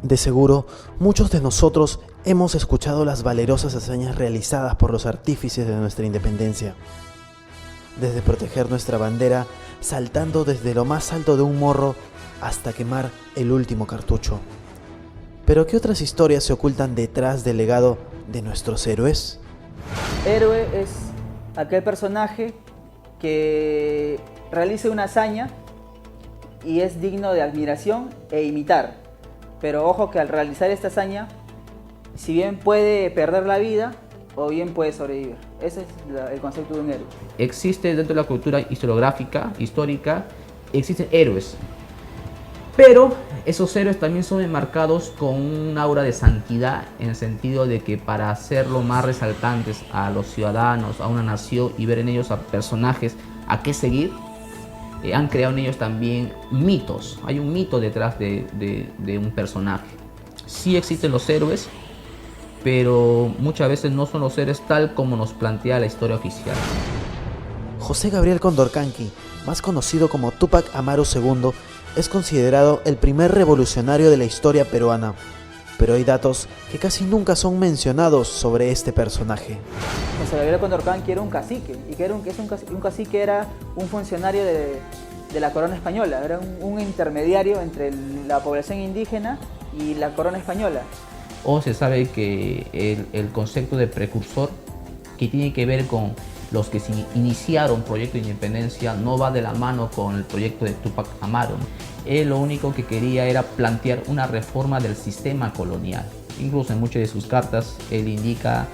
De seguro, muchos de nosotros hemos escuchado las valerosas hazañas realizadas por los artífices de nuestra independencia. Desde proteger nuestra bandera, saltando desde lo más alto de un morro hasta quemar el último cartucho. Pero ¿qué otras historias se ocultan detrás del legado de nuestros héroes? Héroe es aquel personaje que realiza una hazaña y es digno de admiración e imitar. Pero ojo que al realizar esta hazaña, si bien puede perder la vida o bien puede sobrevivir. Ese es el concepto de un héroe. Existe dentro de la cultura historiográfica, histórica, existen héroes. Pero esos héroes también son enmarcados con un aura de santidad, en el sentido de que para hacerlo más resaltantes a los ciudadanos, a una nación, y ver en ellos a personajes a qué seguir, han creado en ellos también mitos. Hay un mito detrás de un personaje. Sí existen los héroes, pero muchas veces no son los héroes tal como nos plantea la historia oficial. José Gabriel Condorcanqui, más conocido como Túpac Amaru II, es considerado el primer revolucionario de la historia peruana. Pero hay datos que casi nunca son mencionados sobre este personaje. José Gabriel Condorcanqui era un cacique, y un cacique era un funcionario de la corona española, era un intermediario entre la población indígena y la corona española. O se sabe que el concepto de precursor, que tiene que ver con los que se iniciaron proyecto de independencia, no va de la mano con el proyecto de Túpac Amaru. Él lo único que quería era plantear una reforma del sistema colonial. Incluso en muchas de sus cartas él indica,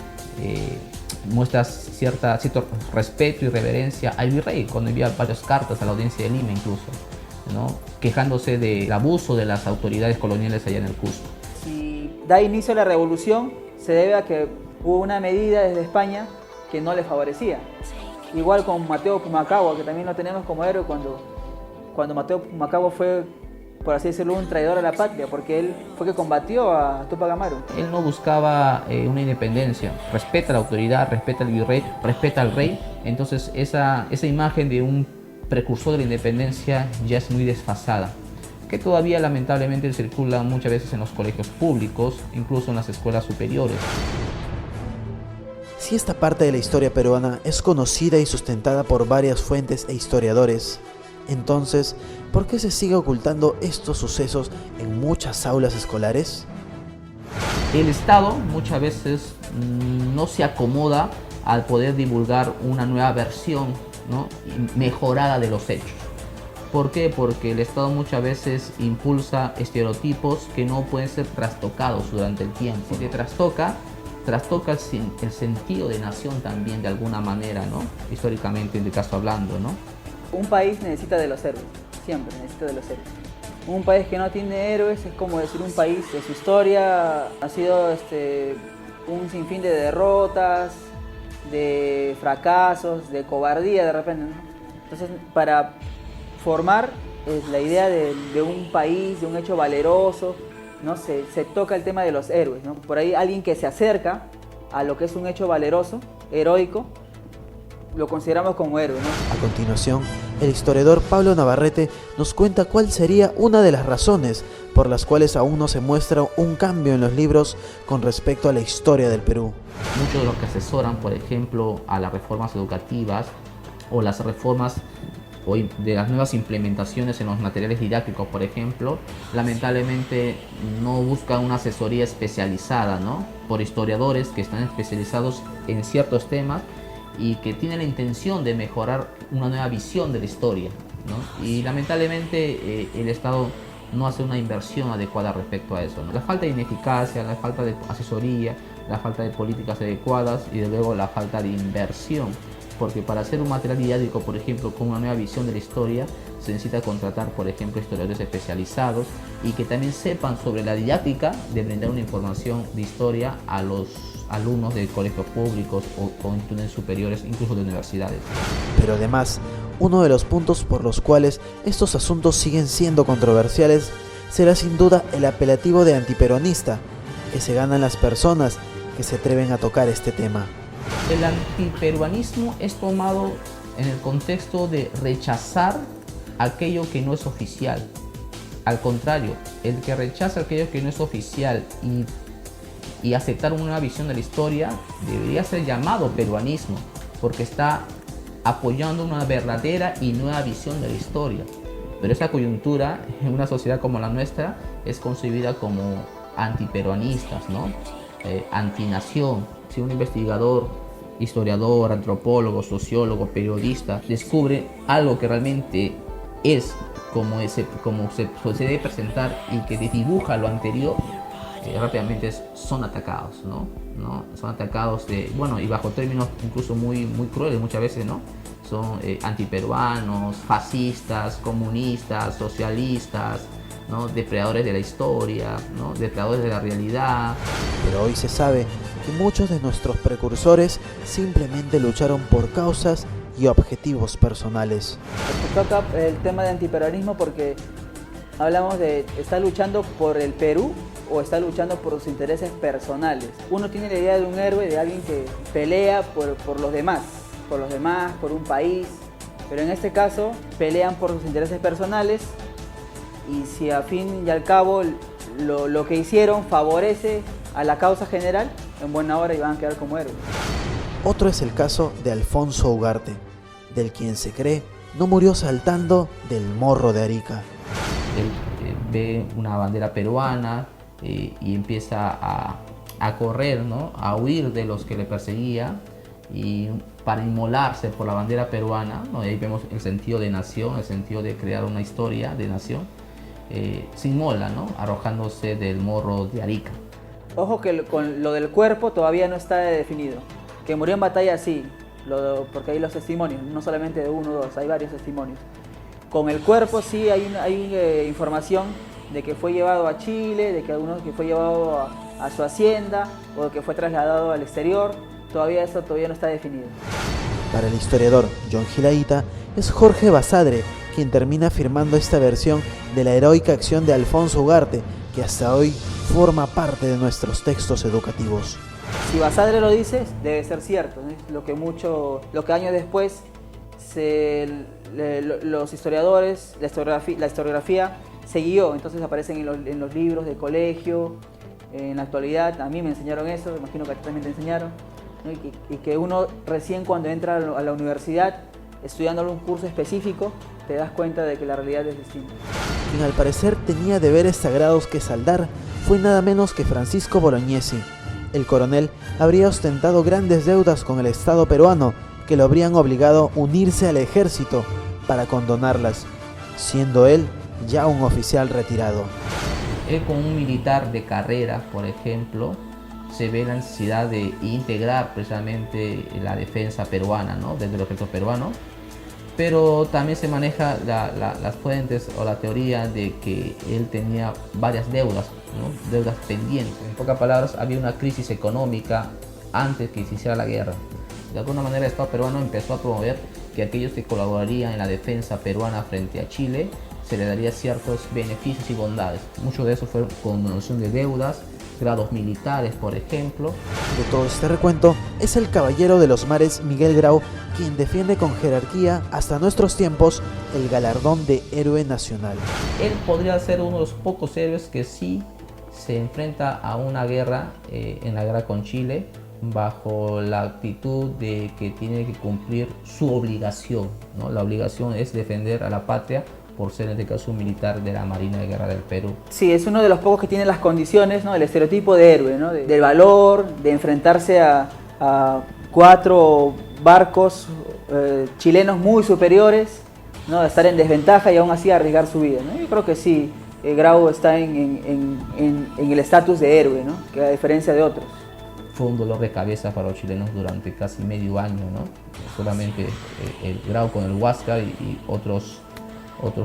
muestra cierto respeto y reverencia al virrey cuando envía varias cartas a la audiencia de Lima incluso, ¿no? Quejándose del abuso de las autoridades coloniales allá en el Cusco. Si da inicio a la revolución, se debe a que hubo una medida desde España que no le favorecía. Igual con Mateo Pumacahua, que también lo tenemos como héroe cuando Mateo Pumacahua fue, por así decirlo, un traidor a la patria, porque él fue que combatió a Túpac Amaru. Él no buscaba una independencia, respeta la autoridad, respeta al virrey, respeta al rey. Entonces esa imagen de un precursor de la independencia ya es muy desfasada, que todavía lamentablemente circula muchas veces en los colegios públicos, incluso en las escuelas superiores. Si esta parte de la historia peruana es conocida y sustentada por varias fuentes e historiadores, entonces, ¿por qué se sigue ocultando estos sucesos en muchas aulas escolares? El Estado muchas veces no se acomoda al poder divulgar una nueva versión, ¿no?, mejorada de los hechos. ¿Por qué? Porque el Estado muchas veces impulsa estereotipos que no pueden ser trastocados durante el tiempo. Si te trastoca el sentido de nación también de alguna manera, ¿no?, históricamente en el caso hablando, ¿no? Un país necesita de los héroes, siempre necesita de los héroes. Un país que no tiene héroes es como decir un país de su historia ha sido un sinfín de derrotas, de fracasos, de cobardía de repente, ¿no? Entonces, para formar la idea de un país, de un hecho valeroso, ¿no?, se toca el tema de los héroes, ¿no? Por ahí alguien que se acerca a lo que es un hecho valeroso, heroico, lo consideramos como héroe, ¿no? A continuación, el historiador Pablo Navarrete nos cuenta cuál sería una de las razones por las cuales aún no se muestra un cambio en los libros con respecto a la historia del Perú. Muchos de los que asesoran, por ejemplo, a las reformas educativas o las reformas de las nuevas implementaciones en los materiales didácticos, por ejemplo, lamentablemente no buscan una asesoría especializada, ¿no?, por historiadores que están especializados en ciertos temas y que tienen la intención de mejorar una nueva visión de la historia, ¿no? Y lamentablemente el Estado no hace una inversión adecuada respecto a eso, ¿no? La falta de ineficacia, la falta de asesoría, la falta de políticas adecuadas y de luego la falta de inversión. Porque para hacer un material didáctico, por ejemplo, con una nueva visión de la historia, se necesita contratar, por ejemplo, historiadores especializados y que también sepan sobre la didáctica de brindar una información de historia a los alumnos de colegios públicos o instituciones superiores, incluso de universidades. Pero además, uno de los puntos por los cuales estos asuntos siguen siendo controversiales será sin duda el apelativo de antiperonista que se ganan las personas que se atreven a tocar este tema. El antiperuanismo es tomado en el contexto de rechazar aquello que no es oficial, al contrario, el que rechaza aquello que no es oficial y aceptar una visión de la historia debería ser llamado peruanismo, porque está apoyando una verdadera y nueva visión de la historia. Pero esta coyuntura en una sociedad como la nuestra es concebida como antiperuanistas, ¿no? Antinación. Si un investigador, historiador, antropólogo, sociólogo, periodista descubre algo que realmente es como se debe presentar y que dibuja lo anterior, rápidamente son atacados, ¿no? Son atacados y bajo términos incluso muy crueles muchas veces, ¿no? Son antiperuanos, fascistas, comunistas, socialistas, ¿no? Depredadores de la historia, ¿no? Depredadores de la realidad. Pero hoy se sabe que muchos de nuestros precursores simplemente lucharon por causas y objetivos personales. Toca el tema de antiperuanismo porque hablamos de ¿está luchando por el Perú o está luchando por sus intereses personales? Uno tiene la idea de un héroe, de alguien que pelea por los demás, por un país, pero en este caso pelean por sus intereses personales y si a fin y al cabo lo que hicieron favorece a la causa general, en buena hora y van a quedar como héroes. Otro es el caso de Alfonso Ugarte, del quien se cree no murió saltando del Morro de Arica. Él ve una bandera peruana y empieza a correr, ¿no? A huir de los que le perseguían y para inmolarse por la bandera peruana, ¿no? Ahí vemos el sentido de nación, el sentido de crear una historia de nación. Se inmola, ¿no? Arrojándose del Morro de Arica. Ojo que con lo del cuerpo todavía no está definido. Que murió en batalla sí, porque hay los testimonios, no solamente de uno o dos, hay varios testimonios. Con el cuerpo sí hay información de que fue llevado a Chile, de que fue llevado a su hacienda o de que fue trasladado al exterior. Todavía eso no está definido. Para el historiador John Gilaíta es Jorge Basadre quien termina firmando esta versión de la heroica acción de Alfonso Ugarte, que hasta hoy forma parte de nuestros textos educativos. Si Basadre lo dice, debe ser cierto, ¿no? Lo que años después los historiadores, la historiografía se guió, entonces aparecen en los libros de colegio, en la actualidad. A mí me enseñaron eso, imagino que a ti también te enseñaron, ¿no? Y que uno recién cuando entra a la universidad, estudiando un curso específico, te das cuenta de que la realidad es distinta. Quien al parecer tenía deberes sagrados que saldar fue nada menos que Francisco Bolognesi. El coronel habría ostentado grandes deudas con el Estado peruano que lo habrían obligado a unirse al ejército para condonarlas, siendo él ya un oficial retirado. Él como un militar de carrera, por ejemplo, se ve la necesidad de integrar precisamente la defensa peruana, ¿no? Desde el ejército peruano, pero también se maneja las fuentes o la teoría de que él tenía varias deudas, ¿no? Deudas pendientes. En pocas palabras, había una crisis económica antes que se hiciera la guerra. De alguna manera el Estado peruano empezó a promover que aquellos que colaborarían en la defensa peruana frente a Chile se les daría ciertos beneficios y bondades. Mucho de eso fue condonación de deudas, grados militares, por ejemplo. De todo este recuento es el caballero de los mares Miguel Grau quien defiende con jerarquía hasta nuestros tiempos el galardón de héroe nacional. Él podría ser uno de los pocos héroes que sí se enfrenta a una guerra, en la guerra con Chile, bajo la actitud de que tiene que cumplir su obligación, ¿no? La obligación es defender a la patria por ser en este caso un militar de la Marina de Guerra del Perú. Sí, es uno de los pocos que tiene las condiciones, ¿no? El estereotipo de héroe, ¿no? Del valor, de enfrentarse a 4 barcos chilenos muy superiores, ¿no? De estar en desventaja y aún así arriesgar su vida, ¿no? Yo creo que sí, Grau está en el estatus de héroe, ¿no? Que a diferencia de otros. Fue un dolor de cabeza para los chilenos durante casi medio año, ¿no? Solamente el Grau con el Huáscar y otros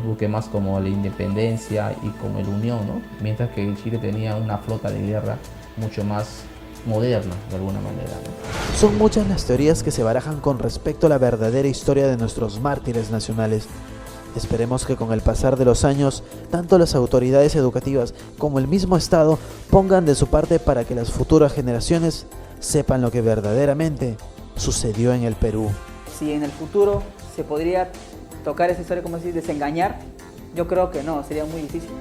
buques más como la Independencia y como el Unión, ¿no? Mientras que Chile tenía una flota de guerra mucho más moderna, de alguna manera, ¿no? Son muchas las teorías que se barajan con respecto a la verdadera historia de nuestros mártires nacionales. Esperemos que con el pasar de los años, tanto las autoridades educativas como el mismo Estado pongan de su parte para que las futuras generaciones sepan lo que verdaderamente sucedió en el Perú. Si en el futuro se podría tocar esa historia, como decir, desengañar Yo creo que no, sería muy difícil.